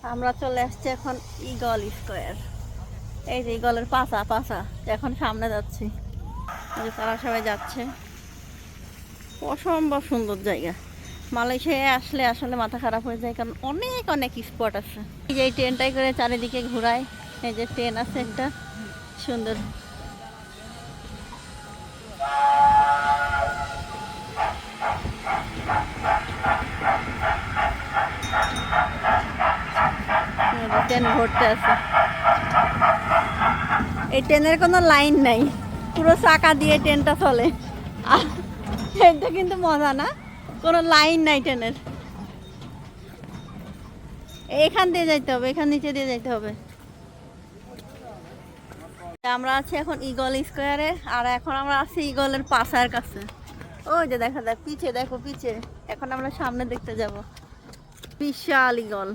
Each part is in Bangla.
আমরা চলে আসছি এখন ঈগল স্কোয়ার। এই যে ঈগলের পাছা পাছা এখন সামনে যাচ্ছি, এই যে তারা সবাই যাচ্ছে। অসম্ভব সুন্দর জায়গা। মালয়েশিয়ায় আসলে আসলে মাথা খারাপ হয়ে যায়, কারণ অনেক অনেক স্পট আছে। এই যে এই ট্রেনটাই করে চারিদিকে ঘোরায়। এই যে ট্রেন আছে একটা সুন্দর। ট্রেন ভরতে আছে। এই ট্রেনের কোনো লাইন নাই, পুরো চাকা দিয়ে ট্রেনটা চলে। এটা কিন্তু মজা না, কোনো লাইন নাই ট্রেনের। এখান দিয়ে যাইতে হবে, এখান নিচে দিয়ে যাইতে হবে। আমরা আছি এখন ঈগল স্কোয়ারে, আর এখন আমরা আছি ঈগলের পাশার কাছে। ওই যে দেখা যায় পিছে, দেখো পিছে। এখন আমরা সামনে দেখতে যাব বিশাল ঈগল।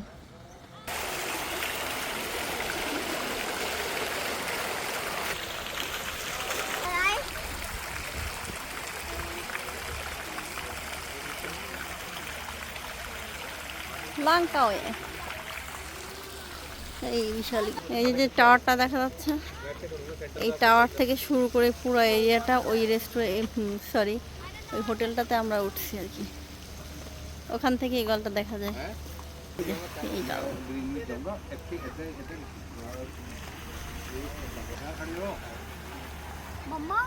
লঙ্কাও এই বিশাল। এই যে টাওয়ারটা দেখা যাচ্ছে, এই টাওয়ার থেকে শুরু করে পুরো এরিয়াটা ওই রেস্টুরেন্ট, সরি ওই হোটেলটাতে আমরা উঠছি আর কি। ওখান থেকে ঈগলটা দেখা যায়। ঈগল মাম্মা।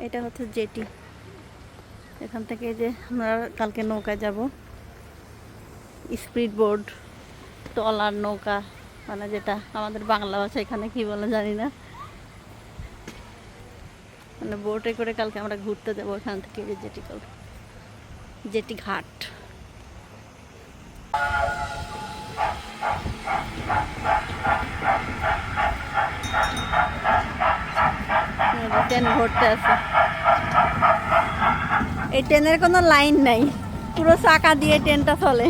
এটা হচ্ছে জেটি। এখান থেকে যে আমরা কালকে নৌকায় যাব, স্পিড বোট, ট্রলার নৌকা, মানে যেটা আমাদের বাংলা ভাষা এখানে কি বলে জানি না, মানে বোটে করে কালকে আমরা ঘুরতে যাবো। এখান থেকে যে জেটি কল, জেটি ঘাট। ট্রেন ভরতে আছে। এই ট্রেনের কোনো লাইন নাই, পুরো চাকা দিয়ে ট্রেনটা চলে।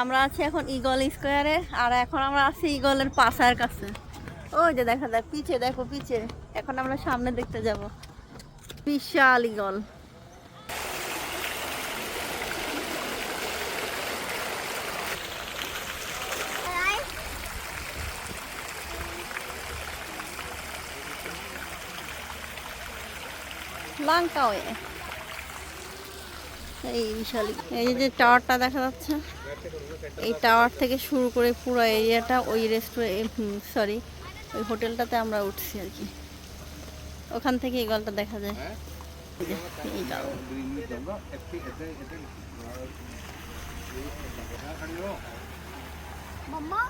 আমরা আছি এখন ঈগল স্কোয়ারে, আর এখন আমরা আছি ঈগলের পাশার কাছে। ওই যে দেখা যায় পিছে, দেখো পিছে। এখন আমরা সামনে দেখতে যাব বিশাল ঈগল। লঙ্কাও এই বিশাল। এই যে টাওয়ারটা দেখা যাচ্ছে, এই টাওয়ার থেকে শুরু করে পুরো এরিয়াটা ওই রেস্টুরেন্ট, সরি ওই হোটেলটাতে আমরা উঠছি আর কি। ওখান থেকে ঈগলটা দেখা যায়। ঈগল মাম্মা।